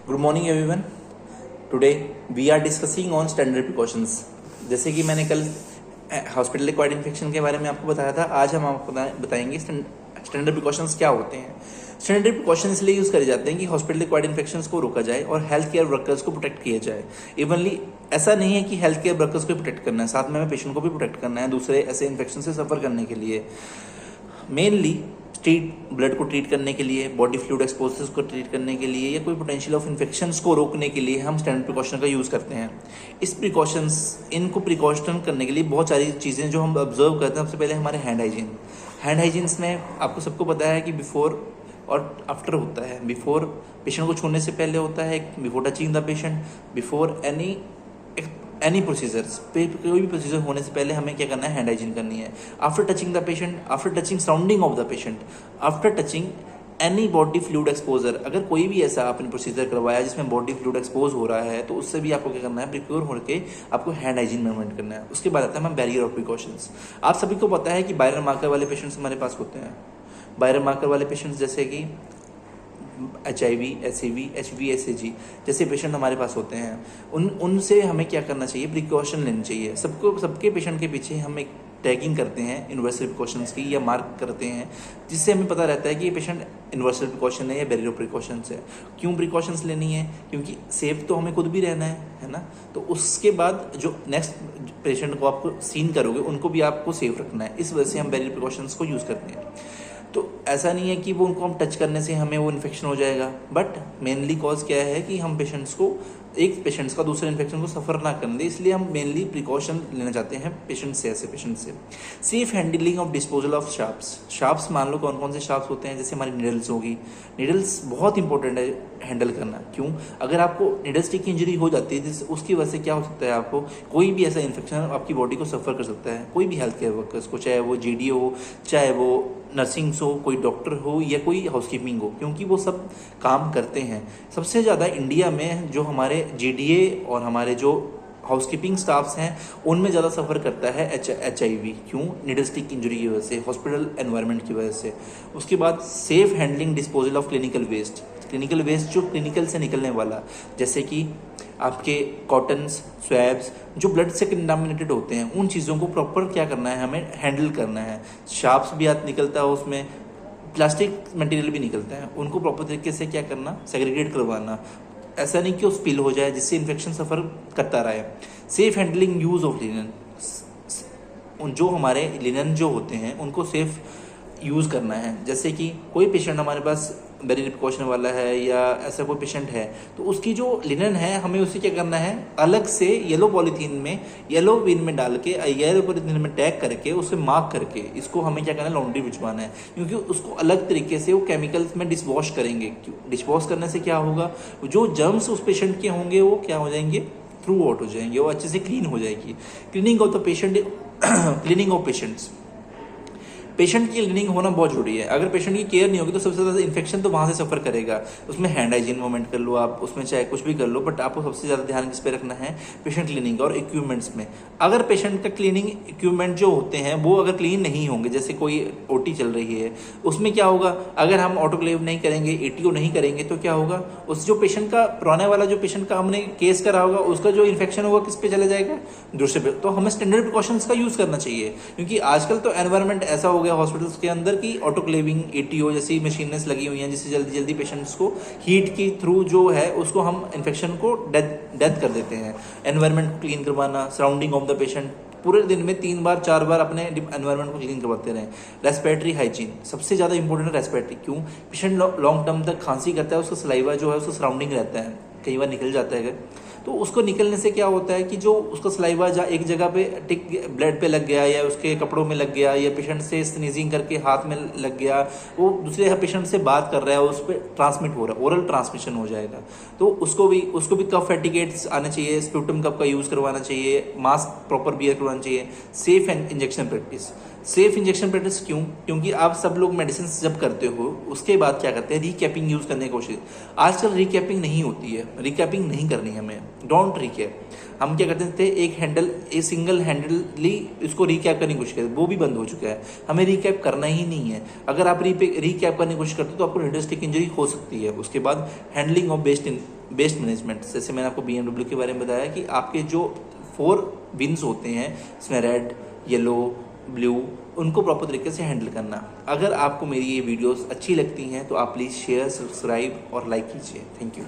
Good morning everyone. Today we are discussing on standard precautions. जैसे कि मैंने कल हॉस्पिटल एक्वायर्ड इन्फेक्शन के बारे में आपको बताया था, आज हम आपको बताएंगे स्टैंडर्ड प्रिकॉशंस क्या होते हैं। स्टैंडर्ड प्रिकॉशन इसलिए यूज करे जाते हैं कि हॉस्पिटल एक्वायर्ड इन्फेक्शंस को रोका जाए और हेल्थ केयर वर्कर्स को प्रोटेक्ट किया जाए। इवनली ऐसा नहीं है कि हेल्थ केयर वर्कर्स को प्रोटेक्ट करना है, साथ में हमें पेशेंट को भी प्रोटेक्ट करना है दूसरे ऐसे इन्फेक्शन से सफर करने के लिए। मेनली ब्लड को ट्रीट करने के लिए, बॉडी फ्लूइड एक्सपोजर्स को ट्रीट करने के लिए, या कोई पोटेंशियल ऑफ इन्फेक्शंस को रोकने के लिए हम स्टैंडर्ड प्रिकॉशन का यूज़ करते हैं। इनको प्रिकॉशन करने के लिए बहुत सारी चीज़ें जो हम ऑब्जर्व करते हैं। सबसे पहले हमारे हैंड हाइजीन्स में आपको सबको पता है कि बिफोर और आफ्टर होता है। बिफोर पेशेंट को छूने से पहले होता है, before touching the patient, before any procedures पे, कोई भी प्रोसीजर होने से पहले हमें क्या करना है, हैंड हाइजीन करनी है। After touching the patient, after touching surrounding of the patient, after touching any body fluid exposure, अगर कोई भी ऐसा आपने प्रोसीजर करवाया जिसमें बॉडी फ्लूइड एक्सपोज हो रहा है तो उससे भी आपको क्या करना है, प्रिक्योर होकर आपको हैंड हाइजीन मेंटेन करना है। उसके बाद आता है बैरियर ऑफ प्रिकॉशंस। आप सभी को पता है कि वायरल मार्कर वाले पेशेंट्स हमारे पास होते हैं। वायरल मार्कर वाले पेशेंट्स जैसे कि HIV, SAV, HV, SAG जैसे पेशेंट हमारे पास होते हैं, उनसे हमें क्या करना चाहिए, प्रिकॉशन लेनी चाहिए। सबके पेशेंट के पीछे हम एक टैगिंग करते हैं यूनिवर्सल प्रिकॉशंस की, या मार्क करते हैं, जिससे हमें पता रहता है कि ये पेशेंट यूनिवर्सल प्रिकॉशन है या बैरियर प्रिकॉशंस है। क्यों प्रिकॉशंस लेनी है? क्योंकि सेफ तो हमें खुद भी रहना है ना। तो उसके बाद जो नेक्स्ट पेशेंट को आपको सीन करोगे उनको भी आपको सेफ रखना है। इस वजह से हम बैरियर प्रिकॉशंस को यूज़ करते हैं। तो ऐसा नहीं है कि वो उनको हम टच करने से हमें वो इन्फेक्शन हो जाएगा, बट मेनली कॉज क्या है कि हम एक पेशेंट्स का दूसरे इन्फेक्शन को सफ़र ना करने दें, इसलिए हम मेनली प्रिकॉशन लेना चाहते हैं ऐसे पेशेंट से। Safe handling of disposal of sharps मान लो कौन कौन से शार्प्स होते हैं, जैसे हमारी नीडल्स होगी। नीडल्स बहुत इंपॉर्टेंट है हैंडल करना। क्यों? अगर आपको नीडल स्टिक इंजरी हो जाती है उसकी वजह से क्या हो सकता है, आपको कोई भी ऐसा इन्फेक्शन आपकी बॉडी को सफ़र कर सकता है। कोई भी हेल्थ केयर वर्कर्स को, चाहे वो GD हो, चाहे वो नर्सिंग्स हो, कोई डॉक्टर हो, या कोई हाउसकीपिंग हो, क्योंकि वो सब काम करते हैं। सबसे ज़्यादा इंडिया में जो हमारे GDA और हमारे जो हाउसकीपिंग स्टाफ्स हैं उनमें ज़्यादा सफ़र करता है HIV। क्यों? नीडल स्टिक इंजरी की वजह से, हॉस्पिटल एनवायरनमेंट की वजह से। उसके बाद safe handling disposal of clinical waste जो क्लिनिकल से निकलने वाला, जैसे कि आपके कॉटन्स, स्वैब्स जो ब्लड से कंटामिनेटेड होते हैं, उन चीज़ों को प्रॉपर क्या करना है, हमें हैंडल करना है। शार्प्स भी हाथ निकलता है, उसमें प्लास्टिक मटेरियल भी निकलता है, उनको प्रॉपर तरीके से क्या करना, सेग्रीगेट करवाना। ऐसा नहीं कि वो स्पिल हो जाए जिससे इन्फेक्शन सफ़र करता रहे। Safe handling use of linen, जो हमारे लिनन जो होते हैं उनको सेफ यूज़ करना है। जैसे कि कोई पेशेंट हमारे पास बैरियर प्रिकॉशन वाला है या ऐसा कोई पेशेंट है, तो उसकी जो लिनन है हमें उसे क्या करना है, अलग से येलो बिन में डाल के, येलो पॉलीथीन में टैग करके, उसे मार्क करके इसको हमें क्या करना है, लॉन्ड्री भिजवाना है। क्योंकि उसको अलग तरीके से वो केमिकल्स में डिशवॉश करेंगे। डिशवॉश करने से क्या होगा, जो जर्म्स उस पेशेंट के होंगे वो क्या हो जाएंगे, थ्रू आउट हो जाएंगे, वो अच्छे से क्लीन हो जाएगी। Cleaning of the patient cleaning of patients, patient की क्लीनिंग होना बहुत जरूरी है। अगर पेशेंट की केयर नहीं होगी तो सबसे ज़्यादा इन्फेक्शन तो वहाँ से सफ़र करेगा। उसमें हैंड हाइजीन मूवमेंट कर लो आप, उसमें चाहे कुछ भी कर लो, बट आपको सबसे ज़्यादा ध्यान किस पे रखना है, पेशेंट क्लीनिंग और इक्विपमेंट्स में। अगर पेशेंट का क्लीनिंग इक्विपमेंट जो होते हैं वो अगर क्लीन नहीं होंगे, जैसे कोई OT चल रही है, उसमें क्या होगा, अगर हम ऑटोक्लेव नहीं करेंगे, ATO नहीं करेंगे, तो क्या होगा, उस जो पेशेंट का पुराने वाला जो पेशेंट का हमने केस करा होगा, उसका जो इन्फेक्शन होगा किस पे चला जाएगा, दूसरे पे। तो हमें स्टैंडर्ड प्रिकॉशंस का यूज़ करना चाहिए, क्योंकि आजकल तो एनवायरनमेंट ऐसा हो गया हॉस्पिटल्स के अंदर की ऑटोक्लेविंग, ATO जैसी मशीनें लगी हुई हैं, जिससे जल्दी जल्दी पेशेंट्स को हीट की थ्रू जो है उसको हम इन्फेक्शन को डेथ कर देते हैं। एनवायरनमेंट को क्लीन करवाना, सराउंडिंग ऑफ द पेशेंट, पूरे दिन में 3 बार 4 बार अपने एनवायरनमेंट को क्लीन करवाते रहें। रेस्पिरेटरी हाइजीन सबसे ज़्यादा इंपॉर्टेंट है। रेस्पिरेटरी क्यों? पेशेंट लॉन्ग टर्म तक खांसी करता है, उसका सलाइवा जो है उसका सराउंडिंग रहता है, कई बार निकल जाता है, तो उसको निकलने से क्या होता है कि जो उसका सलाइवा एक जगह पे टिक ब्लड पे लग गया, या उसके कपड़ों में लग गया, या पेशेंट से स्नीजिंग करके हाथ में लग गया, वो दूसरे पेशेंट से बात कर रहा है, उस पर ट्रांसमिट हो रहा है, ओरल ट्रांसमिशन हो जाएगा। तो उसको भी कफ एटिकेट्स आने चाहिए, स्प्यूटम कप का यूज़ करवाना चाहिए, मास्क प्रॉपर बियर करवाना चाहिए। सेफ इंजेक्शन प्रैक्टिस क्यों? क्योंकि आप सब लोग मेडिसिन जब करते हो उसके बाद क्या करते हैं, रिकैपिंग यूज़ करने की कोशिश। आजकल रिकैपिंग नहीं होती है, रिकैपिंग नहीं करनी हमें, डोंट रिकैप। हम क्या करते थे, एक सिंगल हैंडली इसको रिकैप करने की कोशिश करते, वो भी बंद हो चुका है। हमें रिकैप करना ही नहीं है। अगर आप रिकैप करने की कोशिश करते हो तो आपको नीडल स्टिक इंजरी हो सकती है। उसके बाद हैंडलिंग ऑफ वेस्ट मैनेजमेंट, जैसे मैंने आपको BMW के बारे में बताया कि आपके जो 4 विंग्स होते हैं इसमें रेड, येलो, ब्लू, उनको प्रॉपर तरीके से हैंडल करना। अगर आपको मेरी ये वीडियोस अच्छी लगती हैं तो आप प्लीज़ शेयर, सब्सक्राइब और लाइक कीजिए। Thank you.